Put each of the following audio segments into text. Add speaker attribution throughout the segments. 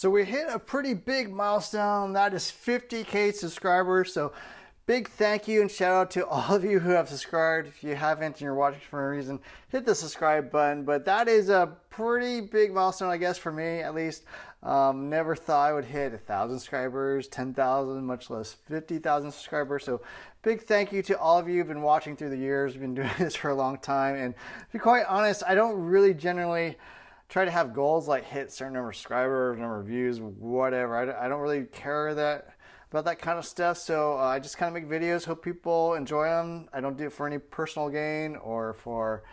Speaker 1: So we hit a pretty big milestone. That is 50K subscribers. So big thank you and shout out to all of you who have subscribed. If you haven't and you're watching for a reason, hit the subscribe button. But that is a pretty big milestone, I guess, for me at least. Never thought I would hit 1,000 subscribers, 10,000, much less 50,000 subscribers. So big thank you to all of you who've been watching through the years. We've been doing this for a long time. And to be quite honest, I don't really generally try to have goals like hit a certain number of subscribers, number of views, whatever. I don't really care about that kind of stuff. So I just kind of make videos, hope people enjoy them. I don't do it for any personal gain or for,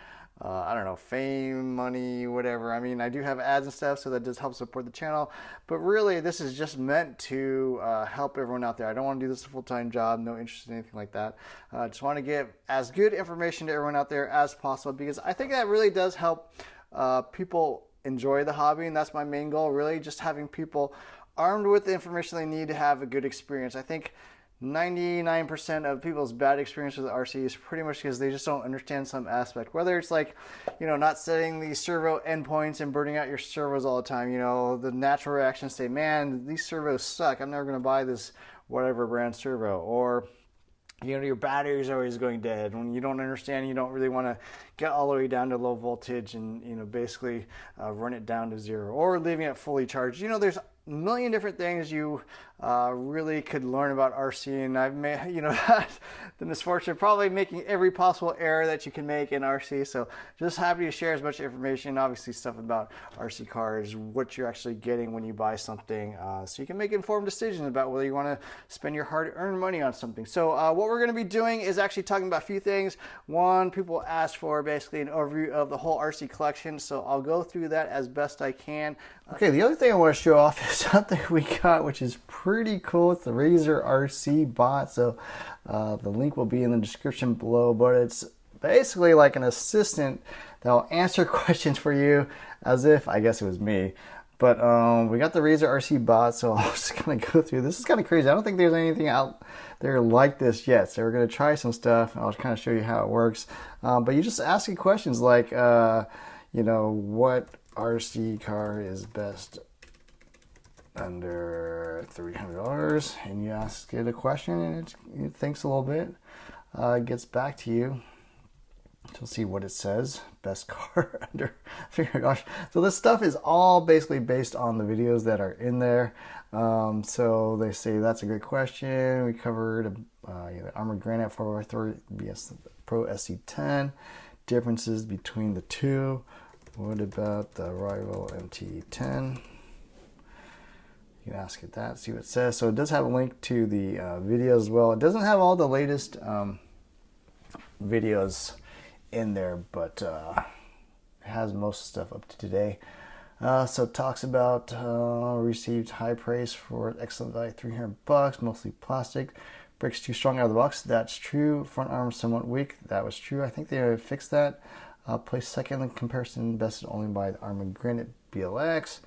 Speaker 1: I don't know, fame, money, whatever. I mean, I do have ads and stuff, so that does help support the channel. But really, this is just meant to help everyone out there. I don't want to do this a full-time job, no interest in anything like that. I just want to give as good information to everyone out there as possible, because I think that really does help people enjoy the hobby, and that's my main goal, really, just having people armed with the information they need to have a good experience. I think 99% of people's bad experience with RC is pretty much because they just don't understand some aspect, whether it's like, you know, not setting the servo endpoints and burning out your servos all the time. You know, the natural reactions say, man, these servos suck, I'm never going to buy this whatever brand servo. Or, you know, your battery is always going dead. When you don't understand, you don't really want to get all the way down to low voltage and, you know, basically run it down to zero, or leaving it fully charged. You know, there's a million different things you really could learn about RC, and I've made, you know, the misfortune of probably making every possible error that you can make in RC. So just happy to share as much information, obviously stuff about RC cars, what you're actually getting when you buy something, so you can make informed decisions about whether you want to spend your hard-earned money on something. So what we're going to be doing is actually talking about a few things. One, people asked for basically an overview of the whole RC collection, so I'll go through that as best I can. Okay, the other thing I want to show off is something we got, which is pretty cool. It's the RazorBot. So the link will be in the description below, but it's basically like an assistant that will answer questions for you as if, I guess it was me. But we got the RazorBot, so I'm just going to go through. This is kind of crazy. I don't think there's anything out there like this yet. So we're going to try some stuff. I'll kind of show you how it works. But you just asking questions like, you know, what RC car is best under $300, and you ask it a question and it thinks a little bit, gets back to you. You'll see what it says, best car under $300. So this stuff is all basically based on the videos that are in there. So they say that's a great question. We covered the Armored Granite 4x3 BS Pro SC10, differences between the two. What about the Rival MT10? You can ask it that, see what it says. So it does have a link to the videos as well. It doesn't have all the latest videos in there, but it has most stuff up to today. So it talks about received high praise for excellent value, $300, mostly plastic. Brakes too strong out of the box. That's true. Front arm somewhat weak. That was true. I think they fixed that. Placed second in comparison, bested only by the Armored Granite BLX.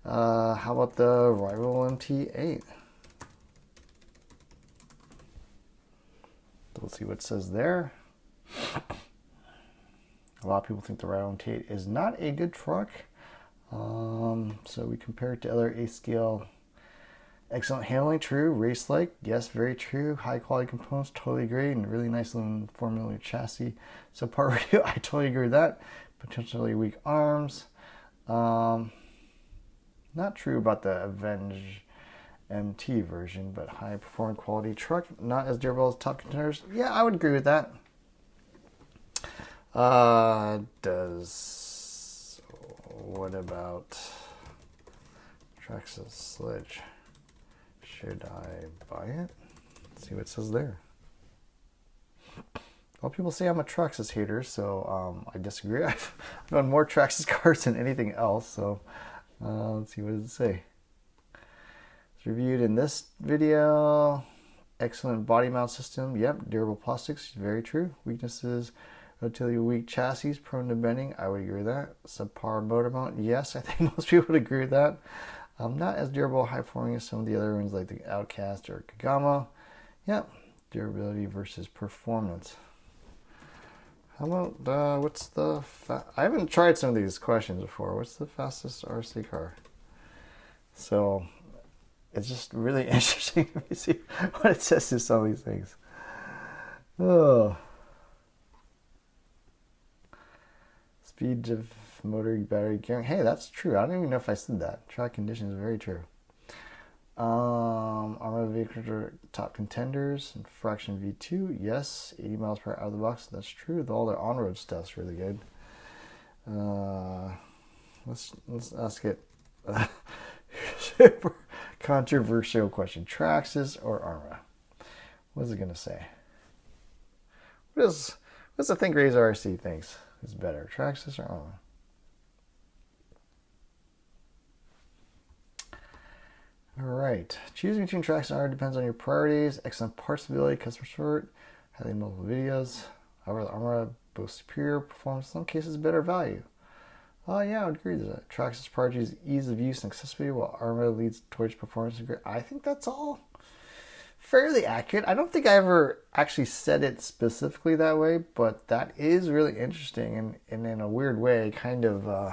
Speaker 1: How about the Rival MT8? Let's see what it says there. A lot of people think the Rival MT8 is not a good truck. So we compare it to other 8-scale. Excellent handling, true. Race-like, yes, very true. High quality components, totally agree. And really nice little 4mm chassis. So part radio, I totally agree with that. Potentially weak arms. Not true about the Avenge MT version, but high performing quality truck. Not as durable as top contenders. Yeah, I would agree with that. What about Traxxas Sledge? Should I buy it? Let's see what it says there. Well, people say I'm a Traxxas hater, so I disagree. I've owned more Traxxas cars than anything else, so let's see, what does it say? It's reviewed in this video. Excellent body mount system. Yep, durable plastics. Very true. Weaknesses: relatively weak chassis, prone to bending. I would agree with that. Subpar motor mount. Yes, I think most people would agree with that. Not as durable, high performing as some of the other ones like the Outcast or Kagama. Yep, durability versus performance. How about what's the I haven't tried some of these questions before. What's the fastest RC car? So it's just really interesting to see what it says to some of these things. Oh. Speed of motor battery gearing. Hey, that's true. I don't even know if I said that. Track conditions, very true. Armor vehicles are top contenders. And fraction V2, yes. 80 miles per hour out of the box. That's true. All their on-road stuff's really good. Let's ask it. Super controversial question. Traxxas or Arma? What's it gonna say? What's the think Razor RC thinks is better? Traxxas or Arma? Alright. Choosing between Traxxas and Arma depends on your priorities. Excellent parts ability, customer support, having multiple videos. However, the Arma boasts superior performance, in some cases better value. Oh yeah, I would agree with that. Traxxas priorities ease of use and accessibility, while Arma leads towards performance. I think that's all fairly accurate. I don't think I ever actually said it specifically that way, but that is really interesting, and in a weird way, kind of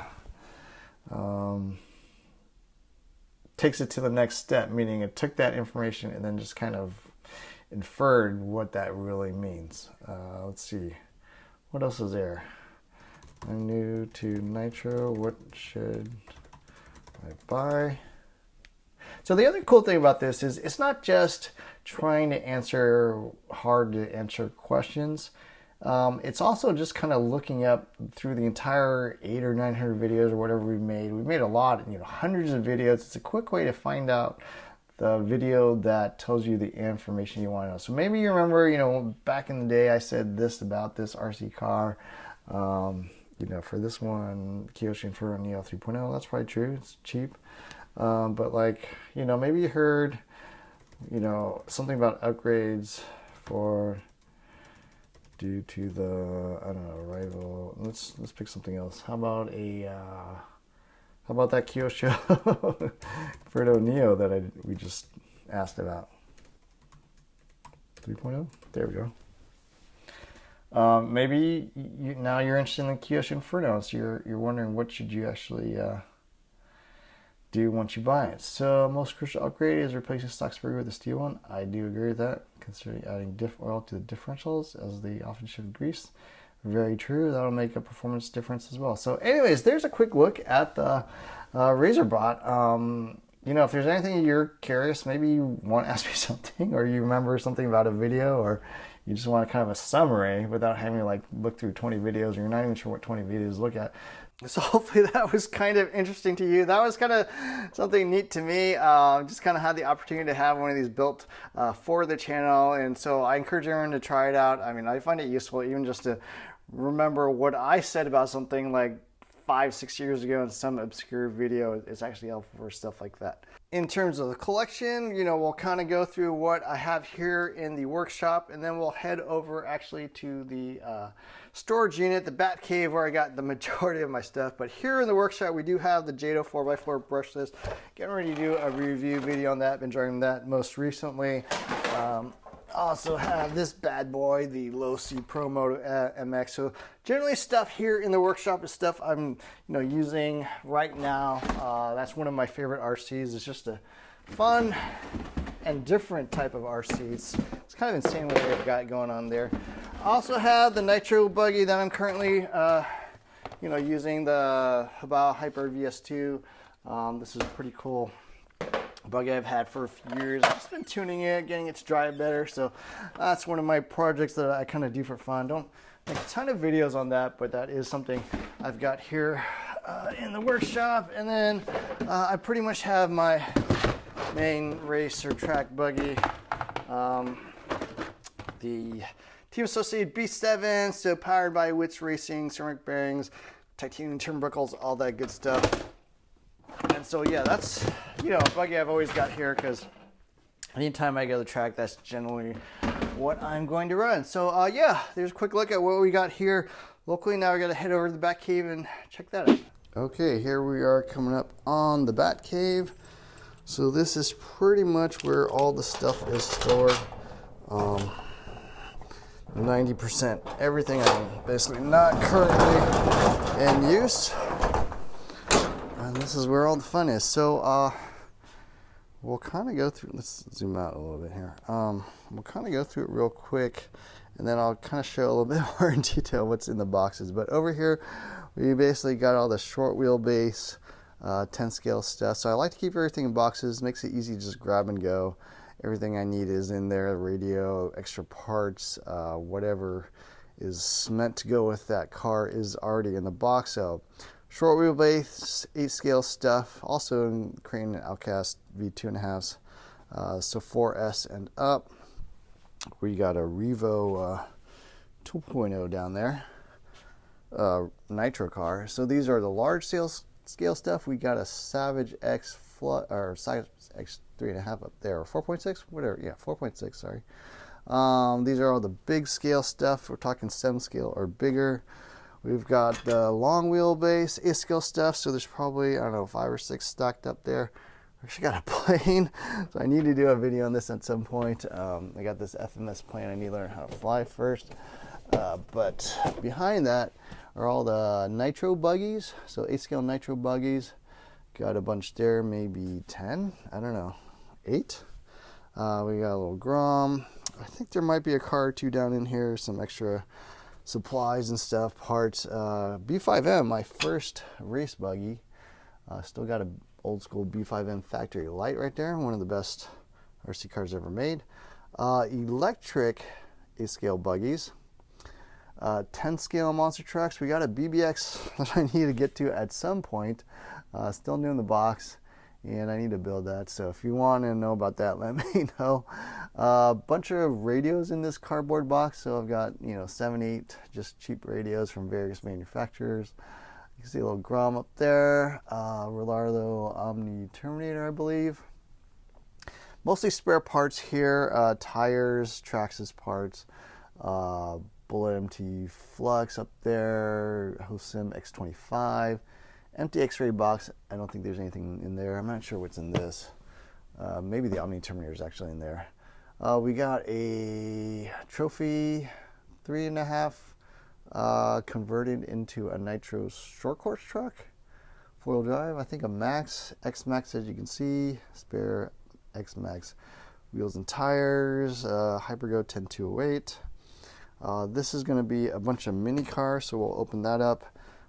Speaker 1: takes it to the next step, meaning it took that information and then just kind of inferred what that really means. Let's see. What else is there? I'm new to Nitro. What should I buy? So the other cool thing about this is it's not just trying to answer hard to answer questions. It's also just kind of looking up through the entire 800 or 900 videos or whatever we've made. We've made a lot, hundreds of videos. It's a quick way to find out the video that tells you the information you want to know. So maybe you remember, back in the day I said this about this RC car. For this one, Kyoshi Inferno Neo 3.0, that's probably true. It's cheap. But maybe you heard, something about upgrades due to the, I don't know, rival. Let's pick something else. How about that Kyoshi Inferno Neo that we just asked about? 3.0? There we go. Maybe now you're interested in the Kyoshi Inferno, so you're wondering what should you actually do once you buy it. So most crucial upgrade is replacing stock spring with a steel one. I do agree with that, considering adding diff oil to the differentials as they often shift grease. Very true. That'll make a performance difference as well. So anyways, there's a quick look at the RazorBot. If there's anything you're curious, maybe you want to ask me something, or you remember something about a video, or you just want kind of a summary without having to look through 20 videos, or you're not even sure what 20 videos to look at. So hopefully that was kind of interesting to you. That was kind of something neat to me. Just kind of had the opportunity to have one of these built for the channel, and so I encourage everyone to try it out. I mean, I find it useful even just to remember what I said about something like 5-6 years ago in some obscure video. It's actually helpful for stuff like that. In terms of the collection, we'll kind of go through what I have here in the workshop, and then we'll head over actually to the storage unit, the Batcave, where I got the majority of my stuff. But here in the workshop, we do have the Jado 4x4 brushless. Getting ready to do a review video on that. Been driving that most recently. Also have this bad boy, the Low C Pro Moto MX. So generally stuff here in the workshop is stuff I'm using right now. That's one of my favorite RCs. It's just a fun and different type of RC. It's kind of insane what they've got going on there. I also have the Nitro buggy that I'm currently using, the Habao Hyper VS2. This is pretty cool buggy I've had for a few years. I've just been tuning it, getting it to drive better. So that's one of my projects that I kind of do for fun. Don't make a ton of videos on that, but that is something I've got here in the workshop. And then I pretty much have my main race or track buggy, the Team Associated B7, so powered by Wits Racing, ceramic bearings, titanium turnbuckles, all that good stuff. And so yeah, that's a buggy I've always got here, because anytime I go to the track, that's generally what I'm going to run. So yeah, there's a quick look at what we got here locally. Now we got to head over to the Batcave and check that out. Okay, here we are coming up on the Batcave. So this is pretty much where all the stuff is stored. 90% everything I'm basically not currently in use. And this is where all the fun is. So we'll kind of go through, let's zoom out a little bit here. We'll kind of go through it real quick, and then I'll kind of show a little bit more in detail what's in the boxes. But over here, we basically got all the short wheelbase, 10 scale stuff. So I like to keep everything in boxes, makes it easy to just grab and go. Everything I need is in there, radio, extra parts, whatever is meant to go with that car is already in the box. So short wheelbase, 8 scale stuff, also in Crane and Outcast V2.5s, so 4S and up. We got a Revo 2.0 down there, Nitro car. So these are the large scale stuff. We got a Savage X or X 3.5 up there, or 4.6, whatever. Yeah, 4.6. Sorry. These are all the big scale stuff. We're talking 7 scale or bigger. We've got the long wheelbase 8 scale stuff. So there's probably, I don't know, 5 or 6 stacked up there. I actually got a plane, so I need to do a video on this at some point. I got this FMS plane. I need to learn how to fly first. But behind that are all the Nitro buggies. So 8 scale Nitro buggies. Got a bunch there, maybe 10. I don't know, 8. We got a little Grom. I think there might be a car or 2 down in here. Some extra supplies and stuff, parts. B5M, my first race buggy. Still got a old school B5M factory light right there. One of the best RC cars ever made. Electric 8 scale buggies. 10 scale monster trucks. We got a BBX that I need to get to at some point. Still new in the box, and I need to build that. So if you want to know about that, let me know. Bunch of radios in this cardboard box. So I've got, 7, 8 just cheap radios from various manufacturers. You can see a little Grom up there. Relardo Omni Terminator, I believe. Mostly spare parts here. Tires, Traxxas parts. Bullet MT Flux up there. Hosim X25. Empty X-ray box. I don't think there's anything in there. I'm not sure what's in this. Maybe the Omni Terminator is actually in there. We got a Trophy 3.5 converted into a Nitro short course truck. 4-wheel drive. I think a Max, X-Max, as you can see. Spare X-Max wheels and tires. Hypergo 10208. This is going to be a bunch of mini cars, so we'll open that up.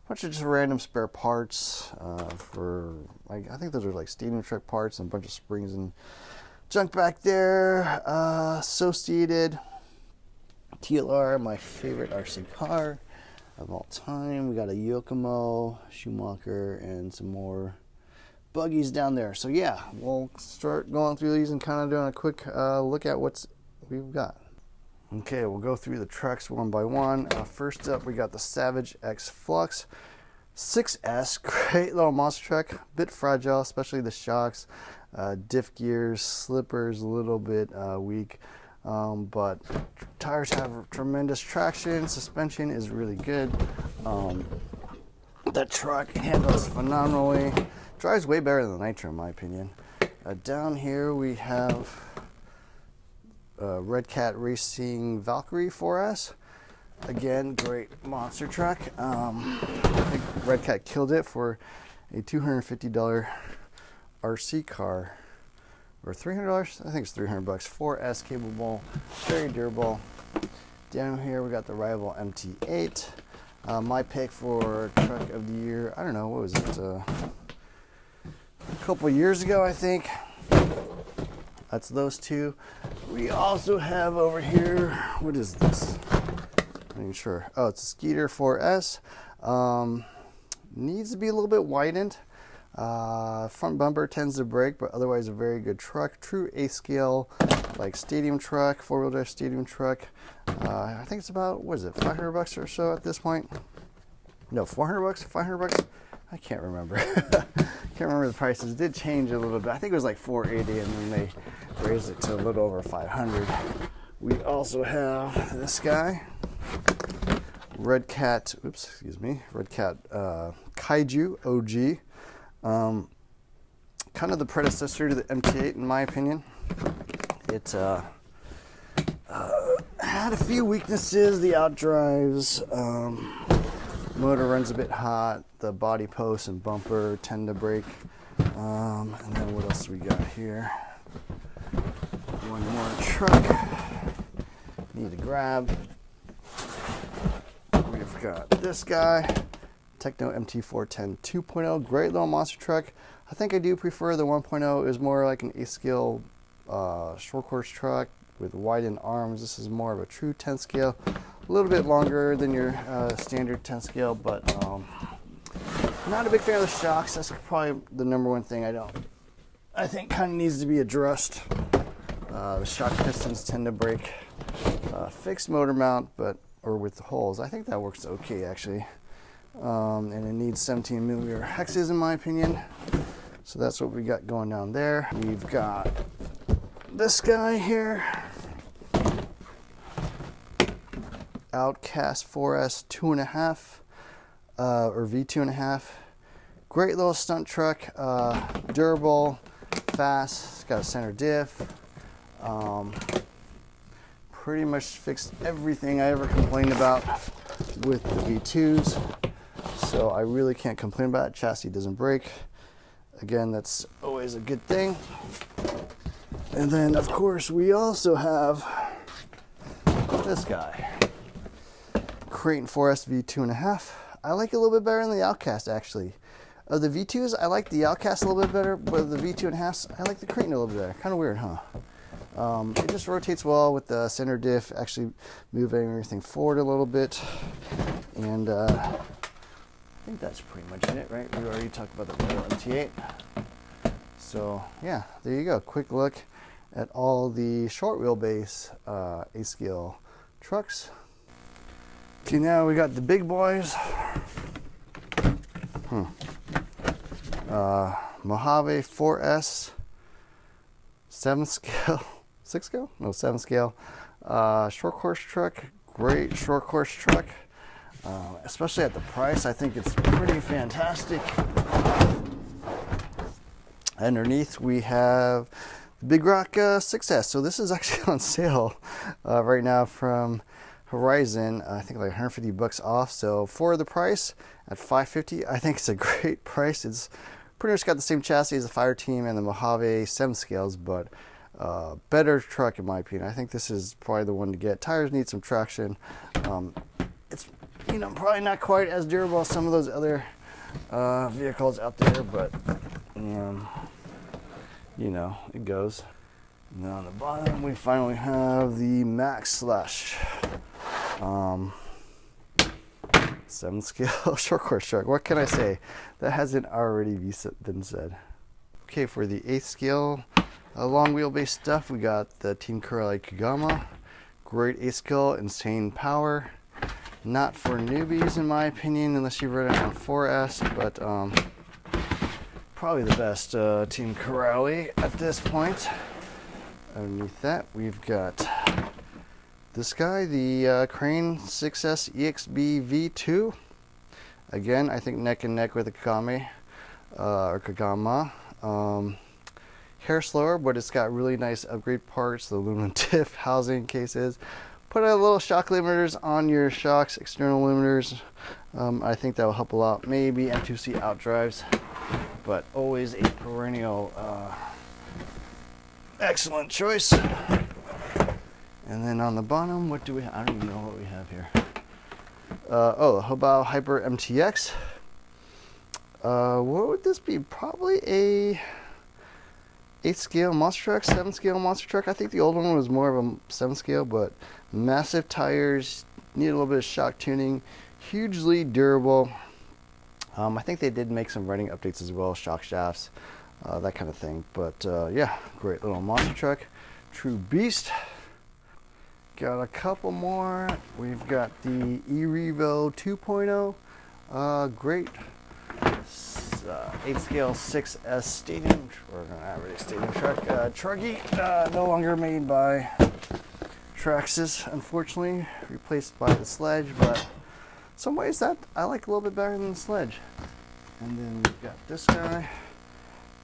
Speaker 1: Bunch of just random spare parts for, like, I think those are like stadium truck parts, and a bunch of springs and junk back there. Associated TLR, my favorite RC car of all time. We got a Yokomo, Schumacher, and some more buggies down there. So yeah, we'll start going through these and kind of doing a quick look at what's we've got. Okay, we'll go through the trucks one by one. First up, we got the Savage X Flux 6S. Great little monster truck. Bit fragile, especially the shocks. Diff gears, slippers, a little bit weak. But tires have tremendous traction. Suspension is really good. That truck handles phenomenally. Drives way better than the Nitro, in my opinion. Down here we have Red Cat Racing Valkyrie 4S. Again, great monster truck. I think Red Cat killed it for a $250 RC car, or $300. I think it's $300. 4S capable, very durable. Down here we got the rival MT8. My pick for truck of the year. I don't know, what was it? A couple years ago, I think. That's those two. We also have over here, what is this? I'm not even sure. Oh, it's a Skeeter 4S. Needs to be a little bit widened. Front bumper tends to break, but otherwise a very good truck. True 8 scale, like stadium truck, 4-wheel drive stadium truck. I think it's about, what is it, $500 or so at this point? No, $400, $500. I can't remember. Can't remember the prices. It did change a little bit. I think it was like $480, and then they raised it to a little over $500. We also have this guy, Red Cat. Oops, excuse me. Red Cat Kaiju OG. Kind of the predecessor to the MT8, in my opinion. It had a few weaknesses. The outdrives. Motor runs a bit hot. The body post and bumper tend to break. And then what else we got here? One more truck need to grab. We've got this guy, Techno MT410 2.0, great little monster truck. I think I do prefer the 1.0. Is more like an 8-scale short course truck with widened arms. This is more of a true 10 scale, a little bit longer than your standard 10 scale, but not a big fan of the shocks. That's probably the number one thing I think kind of needs to be addressed. The shock pistons tend to break. Fixed motor mount, or with the holes, I think that works okay actually. And it needs 17mm hexes in my opinion. So that's what we got going down there. We've got this guy here, Outcast 4S 2.5 or V2.5. Great little stunt truck, durable, fast. It's got a center diff. Pretty much fixed everything I ever complained about with the V2s, so I really can't complain about it. Chassis doesn't break. Again, that's always a good thing. And then, of course, we also have this guy, Creighton 4S V2.5. I like it a little bit better than the Outcast, actually. Of the V2s, I like the Outcast a little bit better, but of the V2.5s, I like the Creighton a little bit better. Kind of weird, huh? It just rotates well with the center diff, actually moving everything forward a little bit. And I think that's pretty much it, right? We already talked about the Royal MT8. So yeah, there you go. Quick look at all the short wheelbase 8-scale trucks. Okay, now we got the big boys. Mojave 4S 7 scale. 6 scale? No, 7 scale. Short course truck. Great short course truck. Especially at the price, I think it's pretty fantastic. Underneath we have the Big Rock 6S. So this is actually on sale right now from Horizon. I think like $150 off. So for the price at $550, I think it's a great price. It's pretty much got the same chassis as the Fireteam and the Mojave 7 scales, but better truck in my opinion. I think this is probably the one to get. Tires need some traction. It's, you know, probably not quite as durable as some of those other vehicles out there, but you know, it goes. And then on the bottom we finally have the Max Slash 7 scale short course truck. What can I say that hasn't already been said? Okay, for the 8th scale long wheelbase stuff, we got the Team Corelli Kagama. Great 8 scale, insane power. Not for newbies in my opinion, unless you've ridden on 4S, but probably the best Team Corelli at this point. Underneath that, we've got this guy, the Crane 6S EXB V2. Again, I think neck and neck with the Kagame or Kagama. Hair slower, but it's got really nice upgrade parts, the aluminum diff, housing cases. Put a little shock limiters on your shocks, external limiters. I think that will help a lot. Maybe M2C outdrives, but always a perennial excellent choice. And then on the bottom, what do we have? I don't even know what we have here. Oh, the Hobao Hyper MTX. What would this be? Probably a 8 scale monster truck, 7 scale monster truck. I think the old one was more of a 7 scale, but massive tires, need a little bit of shock tuning, hugely durable. I think they did make some riding updates as well, shock shafts, that kind of thing. But yeah, great little monster truck, true beast. Got a couple more. We've got the E-Revo 2.0, great 8 scale 6S stadium, or an average stadium truck. Truggy, no longer made by Traxxas, unfortunately, replaced by the Sledge, but some ways that I like a little bit better than the Sledge. And then we've got this guy,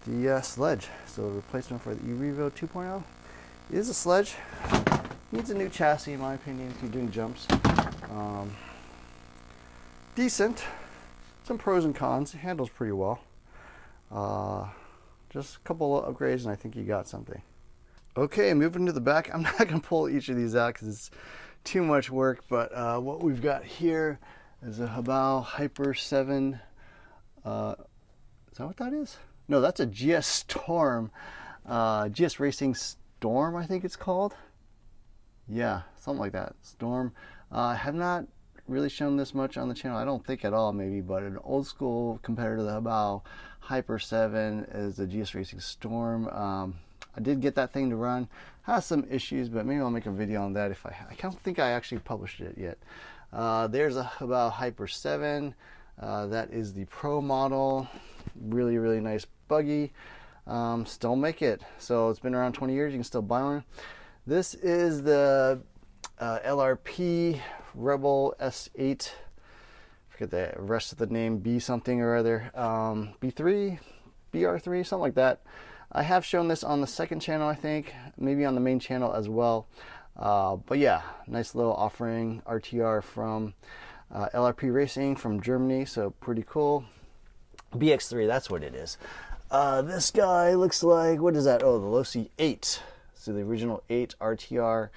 Speaker 1: the Sledge. So a replacement for the E-Revo 2.0. It is a Sledge. Needs a new chassis in my opinion if you're doing jumps. Decent. Some pros and cons. It handles pretty well. Just a couple of upgrades and I think you got something. Okay, moving to the back. I'm not going to pull each of these out because it's too much work, but what we've got here is a Habao Hyper 7. Is that what that is? No, that's a GS Storm. GS Racing Storm, I think it's called. Yeah, something like that. Storm. I have not really shown this much on the channel. I don't think at all, maybe, but an old school competitor to the Habao Hyper 7 is the GS Racing Storm. I did get that thing to run. Has some issues, but maybe I'll make a video on that if I don't think I actually published it yet. There's a Habao Hyper 7. That is the Pro model. Really, really nice buggy. Still make it. So it's been around 20 years. You can still buy one. This is the LRP Rebel S8. Forget the rest of the name. B something or other. B3, BR3, something like that. I have shown this on the second channel, I think, maybe on the main channel as well. But yeah, nice little offering RTR from LRP Racing from Germany, so pretty cool. BX3, that's what it is. This guy looks like, what is that? Oh, the Losi 8. So the original 8 RTR.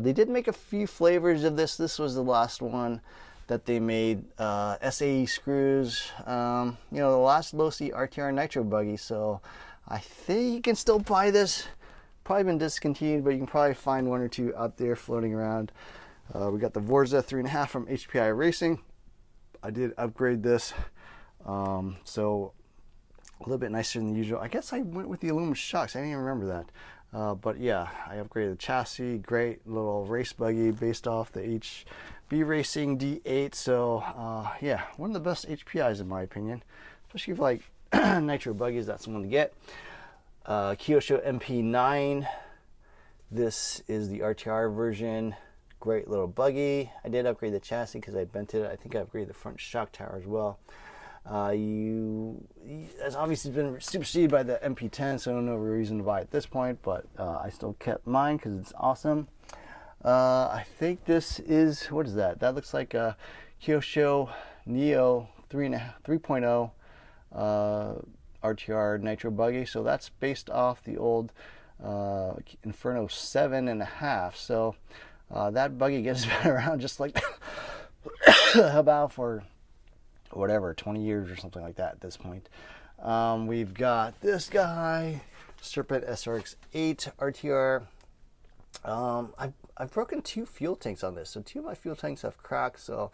Speaker 1: They did make a few flavors of this. This was the last one that they made. SAE screws. You know, the last Losi RTR Nitro buggy, so I think you can still buy this. Probably been discontinued, but you can probably find one or two out there floating around. We got the Vorza 3.5 from HPI Racing. I did upgrade this, so a little bit nicer than usual. I guess I went with the aluminum shocks. I didn't even remember that. But yeah, I upgraded the chassis. Great little race buggy based off the HB Racing D8. So yeah, one of the best HPIs in my opinion, especially for like Nitro buggies. That's the one to get. Kyosho MP9. This is the RTR version. Great little buggy. I did upgrade the chassis because I bent it. I think I upgraded the front shock tower as well. It's obviously been superseded by the MP10, so I don't know a reason to buy it at this point, but I still kept mine because it's awesome. I think this is, what is that? That looks like a Kyosho Neo 3.0 RTR Nitro buggy, so that's based off the old Inferno 7.5. So that buggy gets been around just like about for whatever 20 years or something like that at this point. We've got this guy, Serpent SRX 8 RTR. I've broken 2 fuel tanks on this, so 2 of my fuel tanks have cracked, so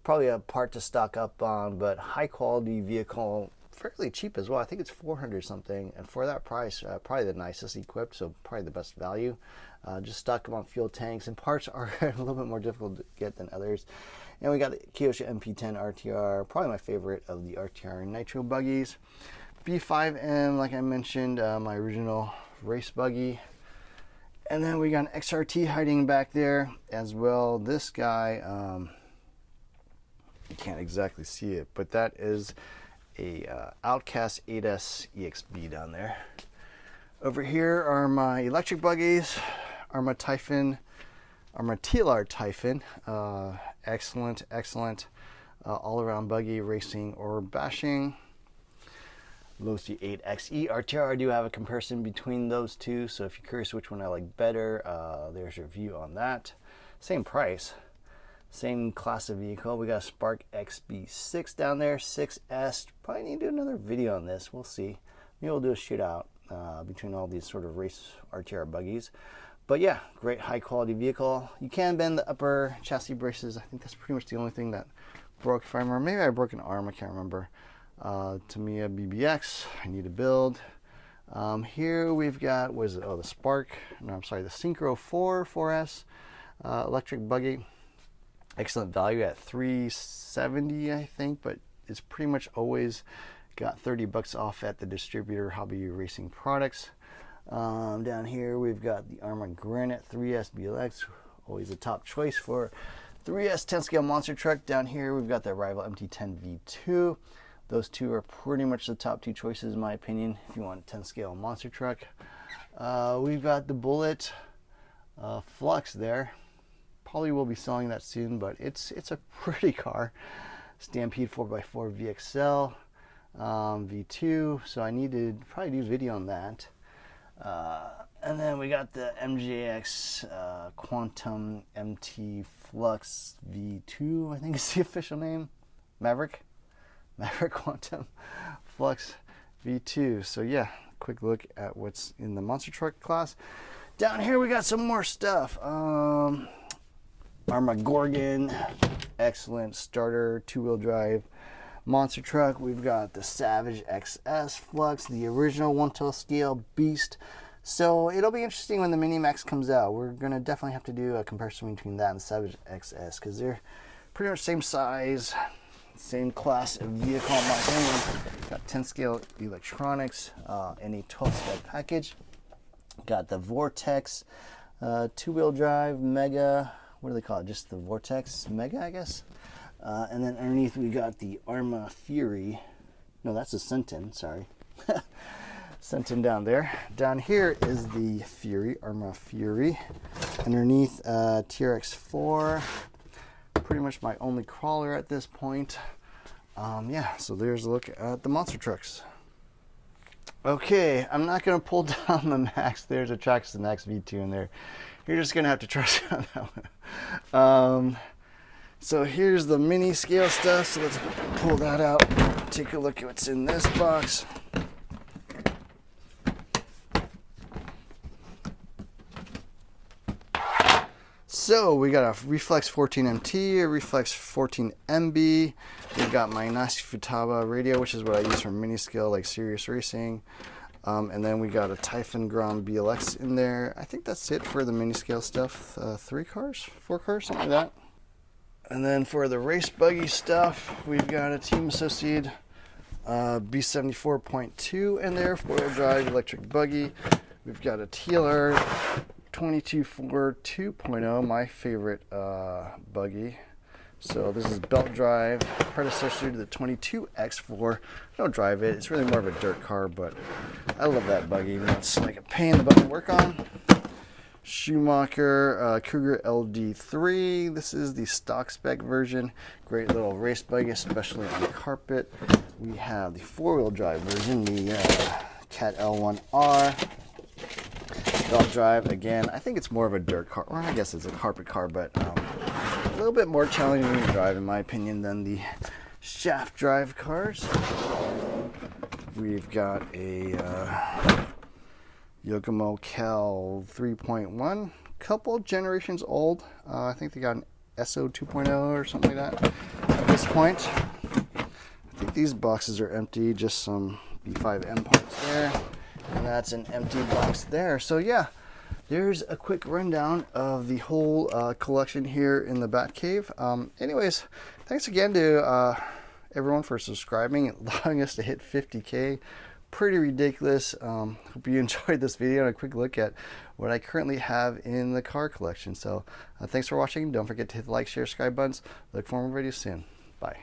Speaker 1: probably a part to stock up on, but high quality vehicle, fairly cheap as well. I think it's 400 something, and for that price, probably the nicest equipped, so probably the best value. Just stock them on fuel tanks, and parts are a little bit more difficult to get than others. And we got the Kyosho MP10 RTR, probably my favorite of the RTR Nitro buggies. B5M, like I mentioned, my original race buggy. And then we got an XRT hiding back there as well. This guy, you can't exactly see it, but that is a Outcast 8S EXB down there. Over here are my electric buggies, Arma Typhon, Arma TLR Typhon. Excellent all-around buggy, racing or bashing. Losi 8XE RTR. I do have a comparison between those two, so if you're curious which one I like better, there's your view on that. Same price, same class of vehicle. We got a Spark XB6 down there, 6S. Probably need to do another video on this. We'll see. Maybe we'll do a shootout between all these sort of race RTR buggies. But yeah, great high quality vehicle. You can bend the upper chassis braces. I think that's pretty much the only thing that broke, if I remember. Maybe I broke an arm, I can't remember. Tamiya BBX, I need to build. Here we've got, what is it? Oh, the Spark, no, I'm sorry, the Synchro 4S electric buggy. Excellent value at $370, I think, but it's pretty much always got 30 bucks off at the distributor Hobby Racing Products. Down here we've got the Arma Granite 3S BLX, always a top choice for 3S 10 scale monster truck. Down here we've got the Rival MT10 V2. Those two are pretty much the top 2 choices in my opinion if you want a 10 scale monster truck. We've got the Bullet Flux there. Probably will be selling that soon, but it's a pretty car. Stampede 4x4 VXL V2, so I need to probably do a video on that. And then we got the MJX Quantum MT Flux V2, I think is the official name. Maverick Quantum Flux V2. So yeah, quick look at what's in the monster truck class. Down here we got some more stuff. Armageddon, excellent starter, 2-wheel drive monster truck. We've got the Savage XS Flux, the original 1/12 scale beast. So it'll be interesting when the Mini Max comes out. We're gonna definitely have to do a comparison between that and the Savage XS because they're pretty much same size, same class of vehicle in my opinion. Got 10 scale electronics in a 12 scale package. Got the Vortex 2-wheel drive Mega. What do they call it? Just the Vortex Mega, I guess. And then underneath we got the Arma Fury. No, that's a Sentin, sorry. Sentin down there. Down here is the Fury, Arma Fury. Underneath TRX4. Pretty much my only crawler at this point. Yeah, so there's a look at the monster trucks. Okay, I'm not going to pull down the Max. There's a Traxxas Max V2 in there. You're just going to have to trust me on that one. So here's the mini scale stuff. So let's pull that out. Take a look at what's in this box. So we got a Reflex 14MT, a Reflex 14MB. We've got my Nasi Futaba radio, which is what I use for mini scale, like serious racing. And then we got a Typhon Grom BLX in there. I think that's it for the mini scale stuff. 3 cars, 4 cars, something like that. And then for the race buggy stuff, we've got a Team Associated B74.2 in there, 4-wheel drive electric buggy. We've got a TLR 22.4 2.0, my favorite buggy. So this is belt drive, predecessor to the 22X4. I don't drive it, it's really more of a dirt car, but I love that buggy. It's like a pain in the butt to work on. Schumacher Cougar LD3. This is the stock spec version. Great little race buggy, especially on carpet. We have the 4-wheel drive version, the Cat L1R. Belt drive, again, I think it's more of a dirt car, or I guess it's a carpet car, but a little bit more challenging to drive in my opinion than the shaft drive cars. We've got a Yokomo Cal 3.1, couple generations old. I think they got an SO 2.0 or something like that at this point. I think these boxes are empty, just some B5M parts there. And that's an empty box there. So yeah, there's a quick rundown of the whole collection here in the Batcave. Anyways, thanks again to everyone for subscribing and allowing us to hit 50K. Pretty ridiculous. Hope you enjoyed this video and a quick look at what I currently have in the car collection. So thanks for watching. Don't forget to hit the like, share, subscribe buttons. Look for more videos soon. Bye.